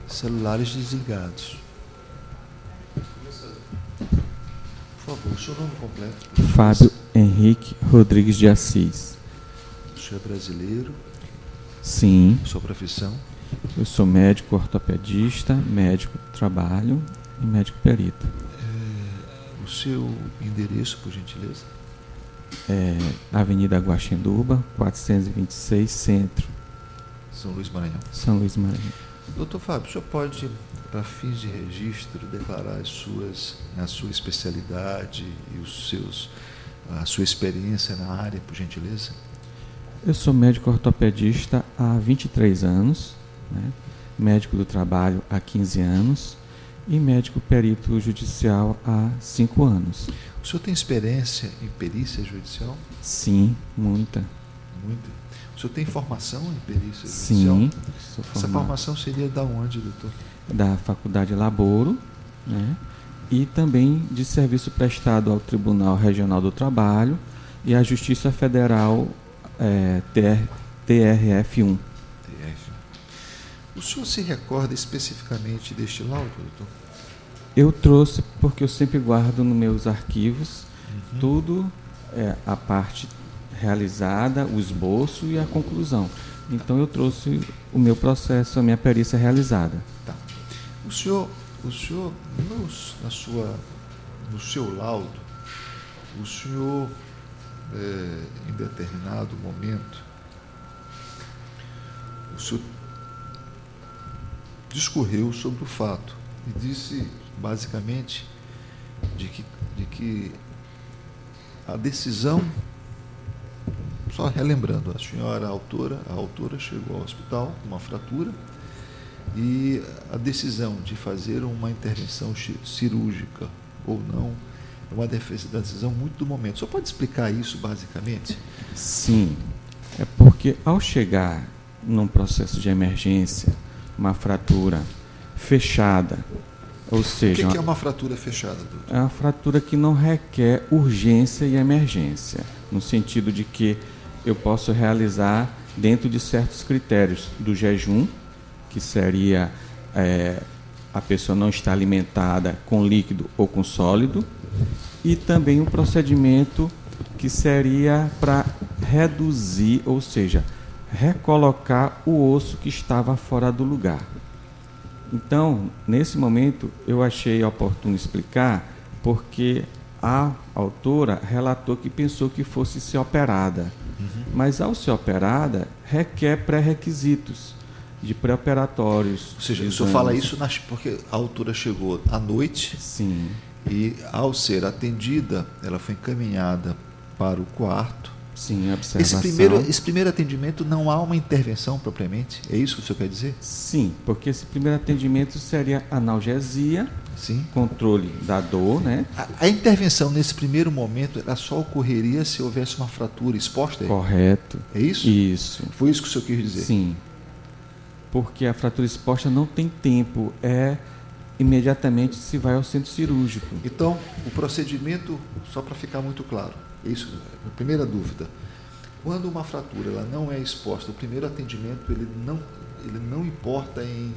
Celulares desligados. Por favor, o seu nome completo. Fábio Henrique Rodrigues de Assis. O senhor é brasileiro? Sim. Sua profissão? Eu sou médico ortopedista, médico do trabalho e médico perito. O seu endereço, por gentileza? Avenida Guaxinduba, 426, Centro, São Luís Maranhão. São Luís Maranhão. Doutor Fábio, o senhor pode, para fins de registro, declarar a sua especialidade e a sua experiência na área, por gentileza? Eu sou médico ortopedista há 23 anos, né? Médico do trabalho há 15 anos e médico perito judicial há 5 anos. O senhor tem experiência em perícia judicial? Sim, muita. Muita. O senhor tem formação em perícia judicial? Sim, sou Essa formado. formação seria da onde, doutor? Da Faculdade Laboro, né? E também de serviço prestado ao Tribunal Regional do Trabalho e à Justiça Federal TRF1. O senhor se recorda especificamente deste laudo, doutor? Eu trouxe porque eu sempre guardo nos meus arquivos tudo, a parte realizada, o esboço e a conclusão. Então eu trouxe o meu processo, a minha perícia realizada. Tá. O senhor no seu laudo, o senhor, em determinado momento, o senhor discorreu sobre o fato e disse, basicamente, de que a decisão, só relembrando, a senhora, a autora chegou ao hospital com uma fratura e a decisão de fazer uma intervenção cirúrgica ou não é uma decisão muito do momento. O senhor pode explicar isso, basicamente? Sim, é porque ao chegar num processo de emergência, uma fratura fechada, ou seja... O que é uma fratura fechada, doutor? É uma fratura que não requer urgência e emergência, no sentido de que eu posso realizar dentro de certos critérios do jejum, que seria a pessoa não estar alimentada com líquido ou com sólido, e também um procedimento que seria para reduzir, ou seja, recolocar o osso que estava fora do lugar. Então, nesse momento, eu achei oportuno explicar porque a autora relatou que pensou que fosse ser operada. Mas, ao ser operada, requer pré-requisitos de pré-operatórios. Ou seja, o senhor fala isso porque a autora chegou à noite. Sim. E, ao ser atendida, ela foi encaminhada para o quarto. Sim, observação. Esse primeiro atendimento não há uma intervenção propriamente? É isso que o senhor quer dizer? Sim, porque esse primeiro atendimento seria analgesia, sim, controle da dor, né? A intervenção nesse primeiro momento ela só ocorreria se houvesse uma fratura exposta? Correto. É isso? Isso. Foi isso que o senhor quis dizer? Sim. Porque a fratura exposta não tem tempo, imediatamente se vai ao centro cirúrgico. Então, o procedimento, só para ficar muito claro, isso, a primeira dúvida, quando uma fratura ela não é exposta, o primeiro atendimento ele não importa em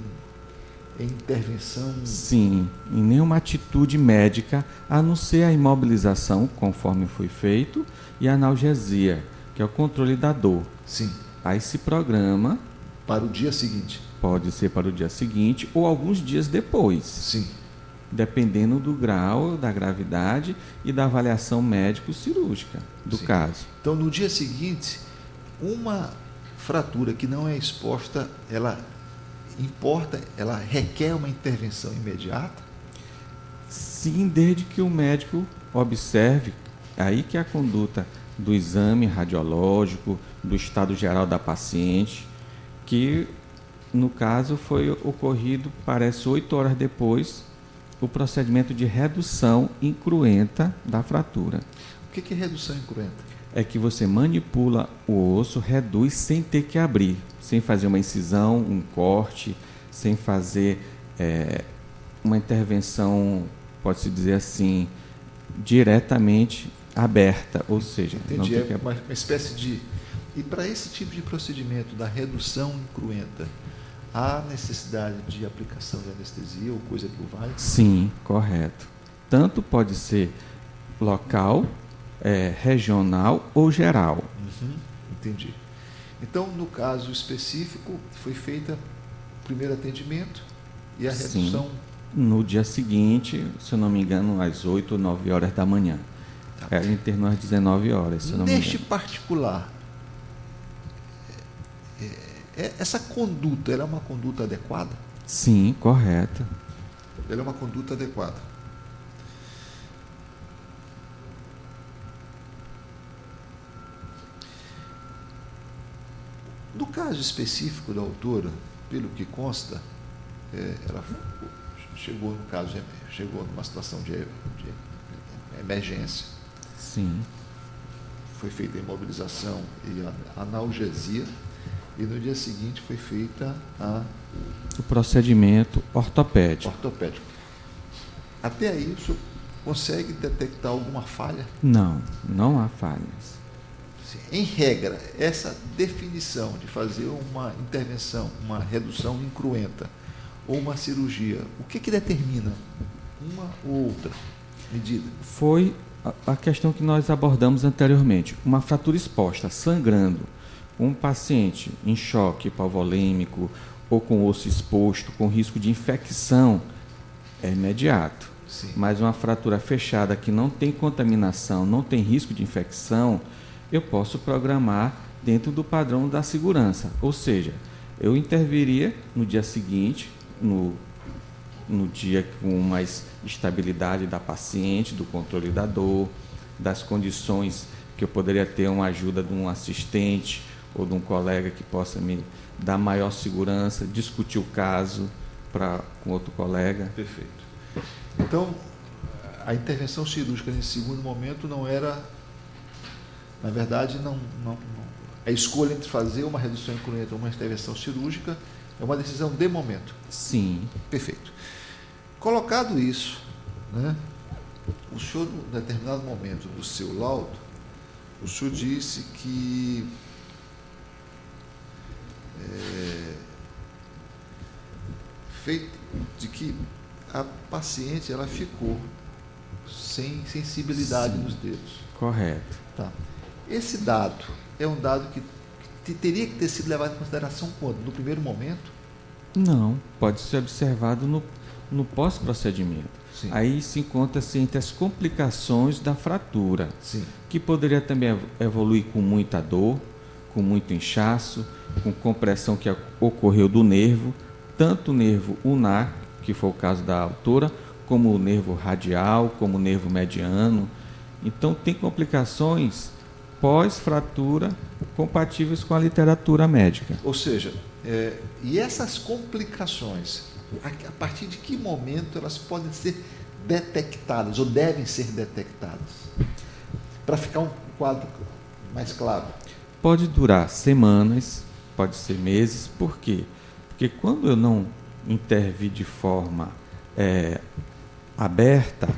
intervenção? Sim, em nenhuma atitude médica, a não ser a imobilização, conforme foi feito, e a analgesia, que é o controle da dor. Sim. Aí se programa... Para o dia seguinte? Pode ser para o dia seguinte ou alguns dias depois. Sim. Dependendo do grau, da gravidade e da avaliação médico-cirúrgica do Sim. caso. Então, no dia seguinte, uma fratura que não é exposta, ela requer uma intervenção imediata? Sim, desde que o médico observe, aí que é a conduta do exame radiológico, do estado geral da paciente, que no caso foi ocorrido, parece 8 horas depois, o procedimento de redução incruenta da fratura. O que é redução incruenta? É que você manipula o osso, reduz sem ter que abrir, sem fazer uma incisão, um corte, sem fazer uma intervenção, pode-se dizer assim, diretamente aberta, ou seja... Entendi, é uma espécie de... E para esse tipo de procedimento da redução incruenta, há necessidade de aplicação de anestesia ou coisa que o valha? Sim, correto. Tanto pode ser local, regional ou geral. Entendi. Então, no caso específico, foi feita o primeiro atendimento e a redução... Sim. No dia seguinte, se eu não me engano, às 8 ou 9 horas da manhã. Ela internou às 19 horas, se eu não me engano. Neste particular, essa conduta, ela é uma conduta adequada? Sim, correto. Ela é uma conduta adequada. No caso específico da autora, pelo que consta, ela chegou no caso, chegou numa situação de emergência. Sim. Foi feita a imobilização e a analgesia, e no dia seguinte foi feita o procedimento ortopédico. Até aí, o senhor consegue detectar alguma falha? Não, não há falhas. Em regra, essa definição de fazer uma intervenção, uma redução incruenta ou uma cirurgia, o que determina uma ou outra medida? Foi a questão que nós abordamos anteriormente. Uma fratura exposta, sangrando, um paciente em choque hipovolêmico ou com osso exposto, com risco de infecção, é imediato. Sim. Mas uma fratura fechada que não tem contaminação, não tem risco de infecção, eu posso programar dentro do padrão da segurança. Ou seja, eu interviria no dia seguinte, no dia com mais estabilidade da paciente, do controle da dor, das condições que eu poderia ter uma ajuda de um assistente ou de um colega que possa me dar maior segurança, discutir o caso com outro colega. Perfeito. Então, a intervenção cirúrgica nesse segundo momento não era, na verdade, a escolha entre fazer uma redução incruenta ou uma intervenção cirúrgica é uma decisão de momento. Sim. Perfeito. Colocado isso, né, o senhor, em determinado momento do seu laudo, o senhor disse que a paciente ela ficou sem sensibilidade nos dedos. Correto. Tá. Esse dado é um dado que teria que ter sido levado em consideração quando? No primeiro momento? Não, pode ser observado no pós-procedimento. Sim. Aí se encontra-se entre as complicações da fratura, Sim. que poderia também evoluir com muita dor, com muito inchaço, com compressão que ocorreu do nervo, tanto o nervo ulnar, que foi o caso da autora, como o nervo radial, como o nervo mediano. Então, tem complicações pós-fratura compatíveis com a literatura médica. Ou seja, e essas complicações, a partir de que momento elas podem ser detectadas ou devem ser detectadas? Para ficar um quadro mais claro. Pode durar semanas, pode ser meses. Por quê? Porque quando eu não intervir de forma aberta,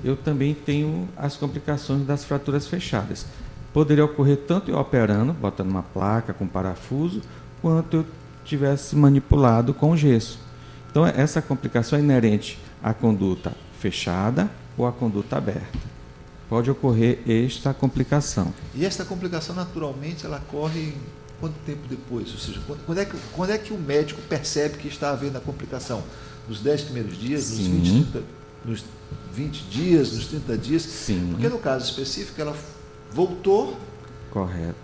eu também tenho as complicações das fraturas fechadas. Poderia ocorrer tanto eu operando, botando uma placa com parafuso, quanto eu tivesse manipulado com gesso. Então, essa complicação é inerente à conduta fechada ou à conduta aberta. Pode ocorrer esta complicação. E esta complicação, naturalmente, ela ocorre quanto tempo depois? Ou seja, quando é que o médico percebe que está havendo a complicação? Nos 10 primeiros dias, nos 20 dias, nos 30 dias? Sim. Porque no caso específico, ela voltou. Correto.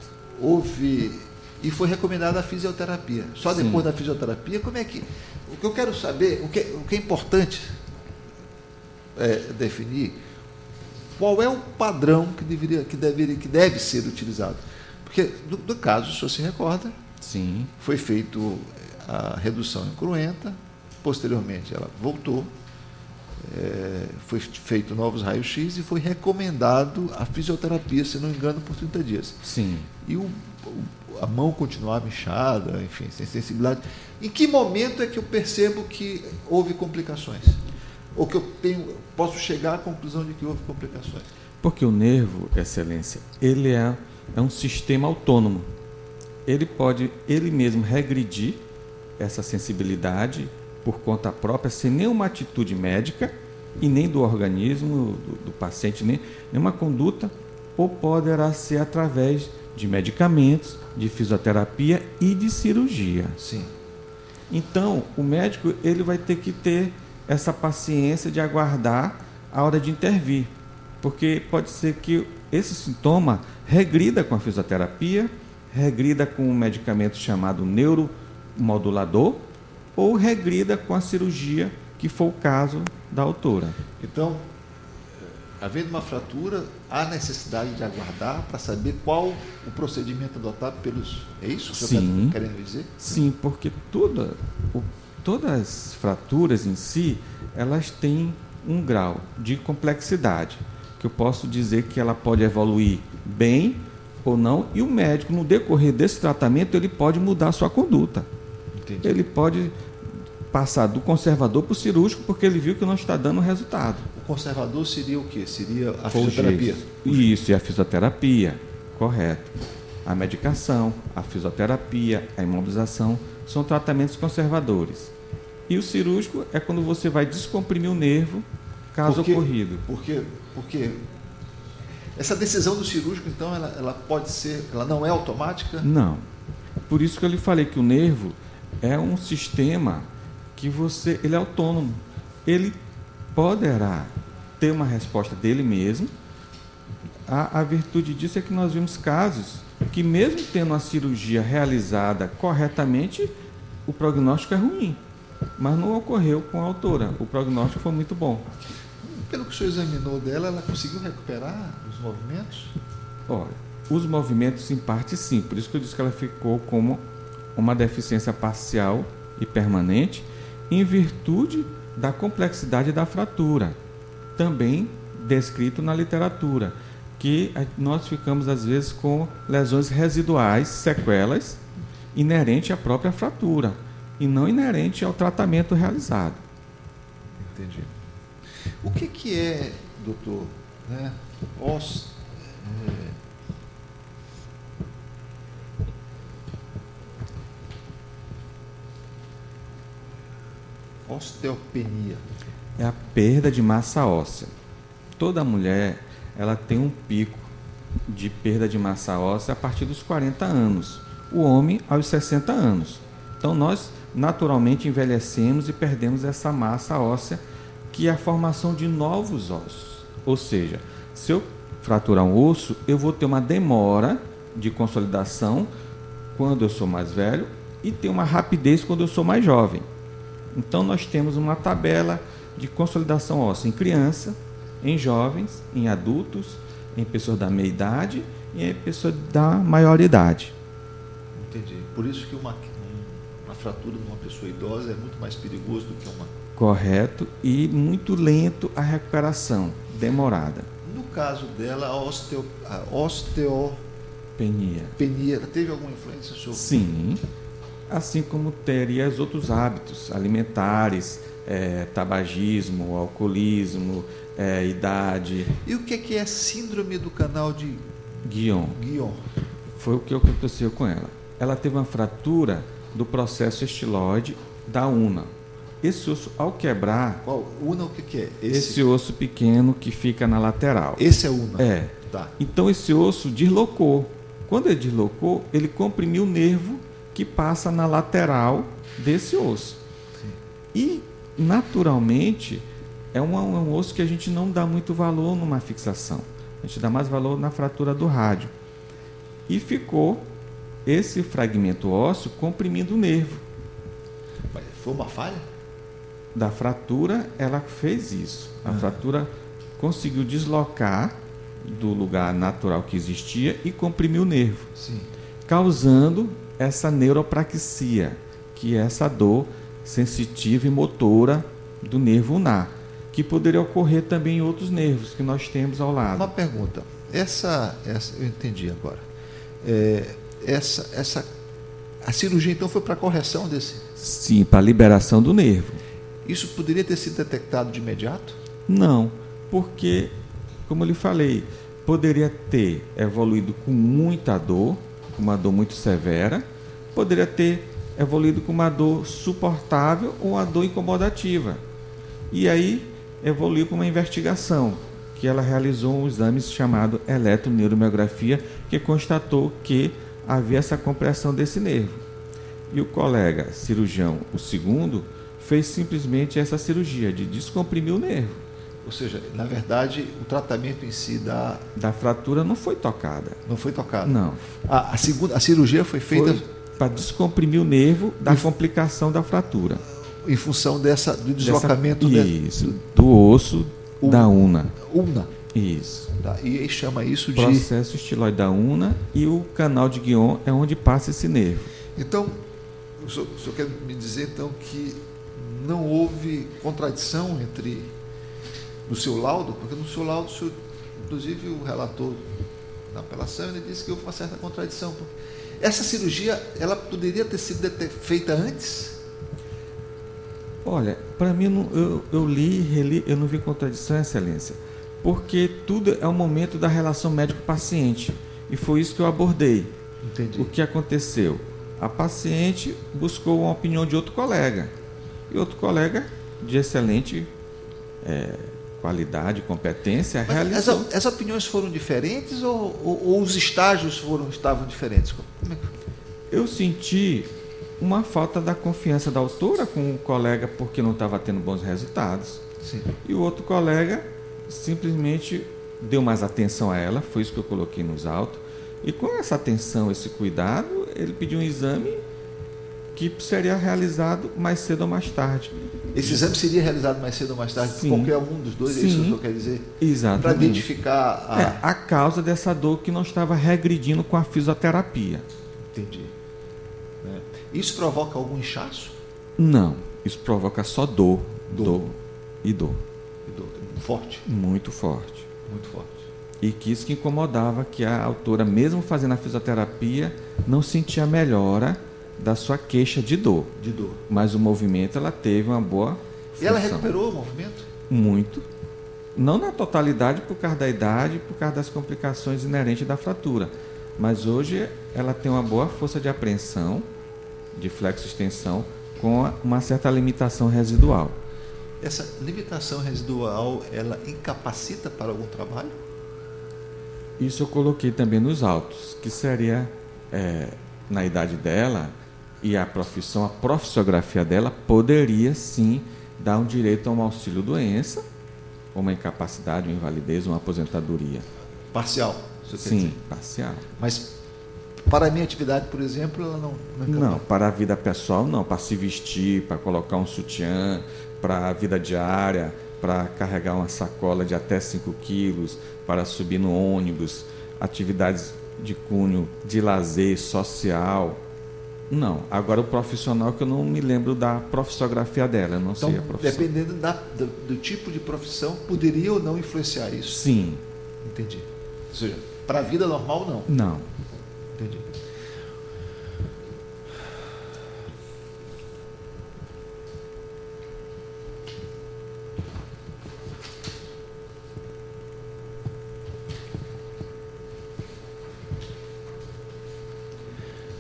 E foi recomendada a fisioterapia. Só Sim. Depois da fisioterapia, como é que... O que eu quero saber, o que é importante definir, qual é o padrão que deve ser utilizado. Porque, do caso, se você se recorda, Sim. foi feito a redução incruenta, posteriormente ela voltou, foi feito novos raios-x e foi recomendado a fisioterapia, se não me engano, por 30 dias. Sim. E a mão continuava inchada, enfim, sem sensibilidade. Em que momento é que eu percebo que houve complicações? Ou que eu posso chegar à conclusão de que houve complicações? Porque o nervo, excelência, ele é um sistema autônomo. Ele pode, ele mesmo, regredir essa sensibilidade por conta própria, sem nenhuma atitude médica e nem do organismo do paciente, nem nenhuma conduta, ou poderá ser através de medicamentos, de fisioterapia e de cirurgia. Sim. Então, o médico ele vai ter que ter essa paciência de aguardar a hora de intervir, porque pode ser que esse sintoma regrida com a fisioterapia, regrida com um medicamento chamado neuromodulador, ou regrida com a cirurgia, que for o caso da autora. Então, havendo uma fratura, há necessidade de aguardar para saber qual o procedimento adotado pelos... É isso que você está querendo dizer? Sim, porque todas as fraturas em si, elas têm um grau de complexidade, que eu posso dizer que ela pode evoluir bem ou não, e o médico, no decorrer desse tratamento, ele pode mudar a sua conduta. Entendi. Ele pode passar do conservador para o cirúrgico, porque ele viu que não está dando resultado. O conservador seria o quê? Seria a fisioterapia? Isso, e a fisioterapia, correto. A medicação, a fisioterapia, a imobilização, são tratamentos conservadores. E o cirúrgico é quando você vai descomprimir o nervo, caso ocorrido. Porque essa decisão do cirúrgico, então, ela pode ser, ela não é automática? Não. Por isso que eu lhe falei que o nervo é um sistema que ele é autônomo. Ele poderá ter uma resposta dele mesmo. A virtude disso é que nós vimos casos que, mesmo tendo a cirurgia realizada corretamente, o prognóstico é ruim. Mas não ocorreu com a autora. O prognóstico foi muito bom. Pelo que o senhor examinou dela, ela conseguiu recuperar os movimentos? Olha, os movimentos em parte sim. Por isso que eu disse que ela ficou como uma deficiência parcial e permanente, em virtude da complexidade da fratura, também descrito na literatura, que nós ficamos às vezes com lesões residuais, sequelas, inerente à própria fratura e não inerente ao tratamento realizado. Entendi. O que é, doutor, né, osteopenia? É a perda de massa óssea. Toda mulher, ela tem um pico de perda de massa óssea a partir dos 40 anos. O homem aos 60 anos. Então nós naturalmente envelhecemos e perdemos essa massa óssea, que é a formação de novos ossos. Ou seja, se eu fraturar um osso, eu vou ter uma demora de consolidação quando eu sou mais velho e ter uma rapidez quando eu sou mais jovem. Então nós temos uma tabela de consolidação óssea em criança, em jovens, em adultos, em pessoas da meia-idade e em pessoas da maioridade. Entendi. Por isso que uma fratura de uma pessoa idosa é muito mais perigoso do que uma... Correto, e muito lento a recuperação, demorada. No caso dela, a osteopenia, ela teve alguma influência sobre... Sim, assim como teria os outros hábitos alimentares, tabagismo, alcoolismo, idade. E o que é síndrome do canal de Guillain? Foi o que aconteceu com ela. Ela teve uma fratura do processo estiloide da una. Esse osso, ao quebrar... Qual? Una, o que é? Esse osso pequeno que fica na lateral. Esse é una? É. Tá. Então esse osso deslocou. Quando ele deslocou, ele comprimiu o nervo que passa na lateral desse osso. Sim. E, naturalmente, é um osso que a gente não dá muito valor numa fixação. A gente dá mais valor na fratura do rádio. E ficou esse fragmento ósseo comprimindo o nervo. Mas foi uma falha? Da fratura, ela fez isso. A fratura conseguiu deslocar do lugar natural que existia e comprimir o nervo. Sim. Causando essa neuropraxia, que é essa dor sensitiva e motora do nervo ulnar, que poderia ocorrer também em outros nervos que nós temos ao lado. Uma pergunta. Essa eu entendi agora. A cirurgia, então, foi para correção desse? Sim, para liberação do nervo. Isso poderia ter sido detectado de imediato? Não, porque, como eu lhe falei, poderia ter evoluído com muita dor, uma dor muito severa, poderia ter evoluído com uma dor suportável ou uma dor incomodativa. E aí evoluiu para uma investigação, que ela realizou um exame chamado eletroneuromiografia, que constatou que havia essa compressão desse nervo. E o colega cirurgião, o segundo, fez simplesmente essa cirurgia de descomprimir o nervo. Ou seja, na verdade, o tratamento em si da fratura não foi tocada. Não foi tocado? Não. A cirurgia foi feita para descomprimir o nervo da complicação da fratura. Em função do deslocamento do osso da una. Una. Isso. Tá. E aí chama isso de processo estiloide da una, e o canal de Guion é onde passa esse nervo. Então, o senhor quer me dizer então que não houve contradição no seu laudo, porque no seu laudo, inclusive o relator na apelação, ele disse que houve uma certa contradição. Essa cirurgia, ela poderia ter sido feita antes? Olha, para mim, eu li, reli, eu não vi contradição, Excelência, porque tudo é um momento da relação médico-paciente, e foi isso que eu abordei. Entendi. O que aconteceu? A paciente buscou uma opinião de outro colega, e outro colega de excelente qualidade, competência, realizou. As opiniões foram diferentes ou os estágios estavam diferentes? Como é que... Eu senti uma falta da confiança da autora com o colega porque não estava tendo bons resultados. Sim. E o outro colega simplesmente deu mais atenção a ela, foi isso que eu coloquei nos autos. E com essa atenção, esse cuidado, ele pediu um exame que seria realizado mais cedo ou mais tarde. Esse exame seria realizado mais cedo ou mais tarde? Sim. Qualquer um dos dois, Sim. é isso que o senhor quer dizer? Exatamente. Para identificar a causa dessa dor que não estava regredindo com a fisioterapia. Entendi. Isso provoca algum inchaço? Não, isso provoca só dor. E dor. Forte? Muito forte. Muito forte. E que isso que incomodava, que a autora, mesmo fazendo a fisioterapia, não sentia melhora da sua queixa de dor. Mas o movimento, ela teve uma boa função. E ela recuperou o movimento? Muito. Não na totalidade por causa da idade, por causa das complicações inerentes da fratura. Mas hoje ela tem uma boa força de apreensão, de flexo-extensão, com uma certa limitação residual. Essa limitação residual, ela incapacita para algum trabalho? Isso eu coloquei também nos autos, que seria, na idade dela e a profissão, a profissiografia dela, poderia sim dar um direito a um auxílio-doença, uma incapacidade, uma invalidez, uma aposentadoria. Parcial? Sim, parcial. Mas para a minha atividade, por exemplo, ela não é capaz? Não, para a vida pessoal não, para se vestir, para colocar um sutiã, para a vida diária, para carregar uma sacola de até 5 quilos, para subir no ônibus, atividades de cunho de lazer social. Não. Agora o profissional, que eu não me lembro da profissiografia dela, eu não sei a profissão. Dependendo do tipo de profissão, poderia ou não influenciar isso? Sim. Entendi. Ou seja, para a vida normal, não? Não. Entendi.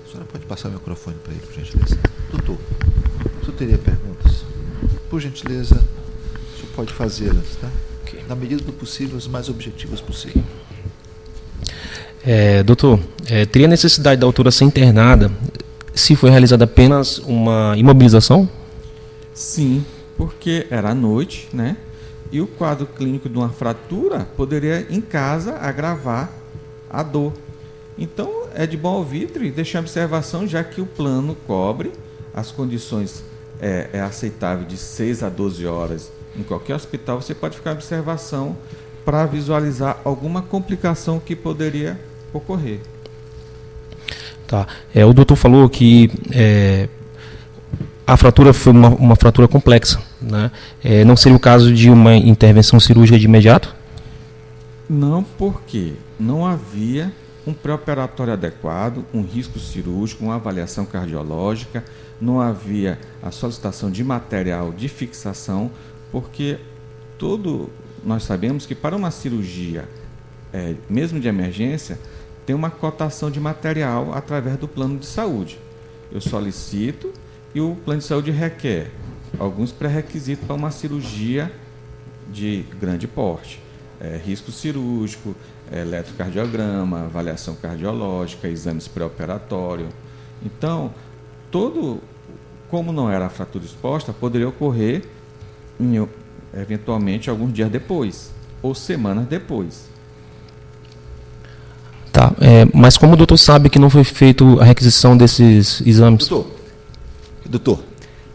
A senhora pode passar o microfone para ele, por gentileza? Doutor, o senhor teria perguntas? Por gentileza, o senhor pode fazê-las, tá? Okay. Na medida do possível, as mais objetivas possível. Doutor, teria necessidade da autora ser internada se foi realizada apenas uma imobilização? Sim, porque era à noite, né? E o quadro clínico de uma fratura poderia, em casa, agravar a dor. Então, é de bom alvitre deixar a observação, já que o plano cobre as condições aceitável de 6 a 12 horas em qualquer hospital. Você pode ficar em observação para visualizar alguma complicação que poderia ocorrer. Tá. O doutor falou que a fratura foi uma fratura complexa, né? Não seria o caso de uma intervenção cirúrgica de imediato? Não, porque não havia um pré-operatório adequado, um risco cirúrgico, uma avaliação cardiológica, não havia a solicitação de material de fixação, porque nós sabemos que para uma cirurgia, mesmo de emergência, tem uma cotação de material através do plano de saúde. eu solicito e o plano de saúde requer alguns pré-requisitos para uma cirurgia de grande porte. Risco cirúrgico, eletrocardiograma, avaliação cardiológica, exames pré-operatório. Então, como não era a fratura exposta, poderia ocorrer eventualmente alguns dias depois ou semanas depois. Tá, mas como o doutor sabe que não foi feita a requisição desses exames? Doutor,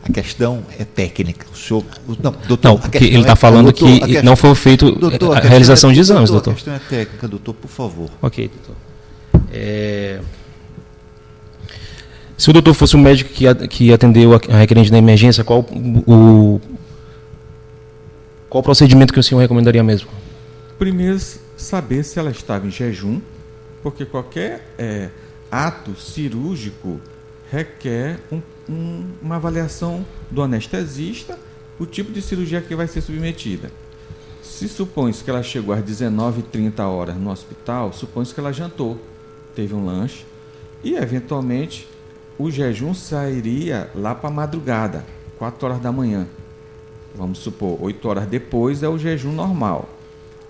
a questão é técnica. O senhor, doutor, Não, porque ele está falando que não foi feita a realização de exames, doutor. A questão é técnica, doutor, por favor. Ok, doutor. Se o doutor fosse o médico que atendeu a requerente na emergência, qual o procedimento que o senhor recomendaria mesmo? Primeiro, saber se ela estava em jejum, porque qualquer ato cirúrgico requer uma avaliação do anestesista, o tipo de cirurgia que vai ser submetida. Se supõe-se que ela chegou às 19h30 no hospital, supõe-se que ela jantou, teve um lanche, e eventualmente o jejum sairia lá para a madrugada, 4 horas da manhã. Vamos supor, 8 horas depois é o jejum normal.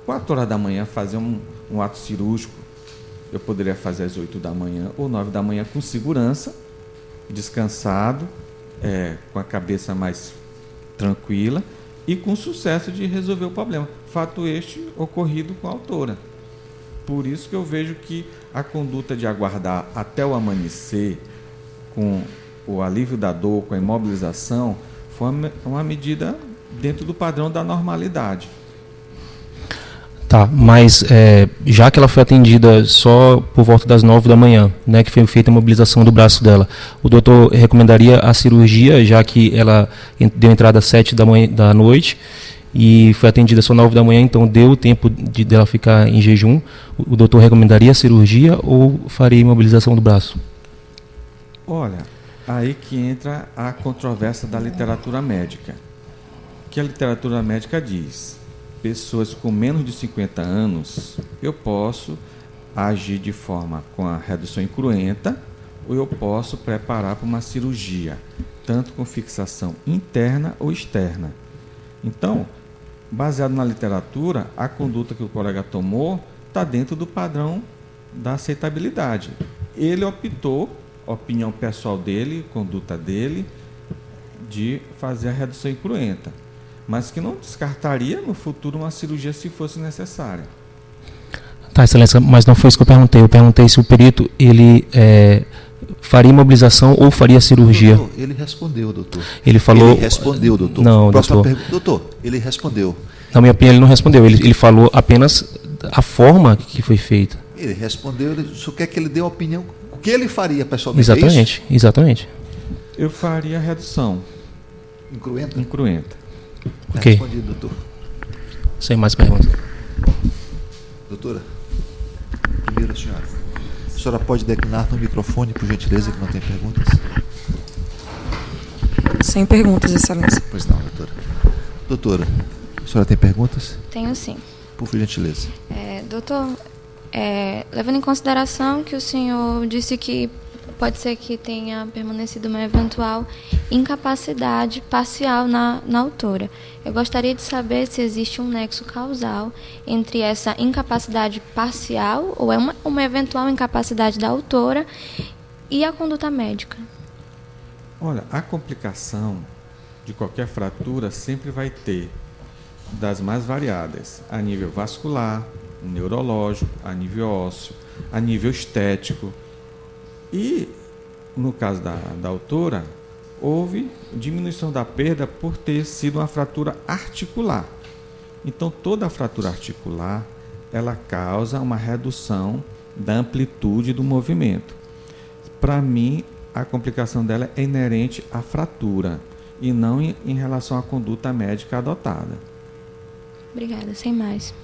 4 horas da manhã fazer um ato cirúrgico, eu poderia fazer às 8 da manhã ou 9 da manhã com segurança, descansado, com a cabeça mais tranquila e com sucesso de resolver o problema. Fato este ocorrido com a autora. Por isso que eu vejo que a conduta de aguardar até o amanhecer, com o alívio da dor, com a imobilização, foi uma medida dentro do padrão da normalidade. Tá, mas já que ela foi atendida só por volta das 9 da manhã, né, que foi feita a mobilização do braço dela, o doutor recomendaria a cirurgia, já que ela deu entrada às 7 da noite e foi atendida só às 9 da manhã, então deu o tempo dela ficar em jejum. O doutor recomendaria a cirurgia ou faria a imobilização do braço? Olha, aí que entra a controvérsia da literatura médica. Que a literatura médica diz: pessoas com menos de 50 anos, eu posso agir de forma com a redução incruenta ou eu posso preparar para uma cirurgia, tanto com fixação interna ou externa. Então, baseado na literatura, a conduta que o colega tomou está dentro do padrão da aceitabilidade. Ele optou, opinião pessoal dele, conduta dele, de fazer a redução incruenta, mas que não descartaria no futuro uma cirurgia se fosse necessária. Tá, excelência, mas não foi isso que eu perguntei. Eu perguntei se o perito ele faria imobilização ou faria cirurgia. Doutor, ele respondeu, doutor. Ele falou. Ele respondeu, doutor. Não, Próxima doutor. Doutor, ele respondeu. Na minha opinião, ele não respondeu. Ele falou apenas a forma que foi feita. Ele respondeu, ele só quer que ele dê uma opinião. O que ele faria, pessoalmente? Exatamente, exatamente. Eu faria a redução Incruenta? incruenta. Ok. Respondido, doutor. Sem mais perguntas. Doutora, primeiro a senhora. A senhora pode declinar no microfone, por gentileza, que não tem perguntas? Sem perguntas, excelência. Pois não, doutora. Doutora, a senhora tem perguntas? Tenho sim. Por gentileza. Doutor, levando em consideração que o senhor disse que pode ser que tenha permanecido uma eventual incapacidade parcial na autora, eu gostaria de saber se existe um nexo causal entre essa incapacidade parcial ou uma eventual incapacidade da autora e a conduta médica. Olha, a complicação de qualquer fratura sempre vai ter das mais variadas, a nível vascular, neurológico, a nível ósseo, a nível estético. E, no caso da autora, houve diminuição da perda por ter sido uma fratura articular. Então, toda a fratura articular, ela causa uma redução da amplitude do movimento. Para mim, a complicação dela é inerente à fratura e não em relação à conduta médica adotada. Obrigada, sem mais.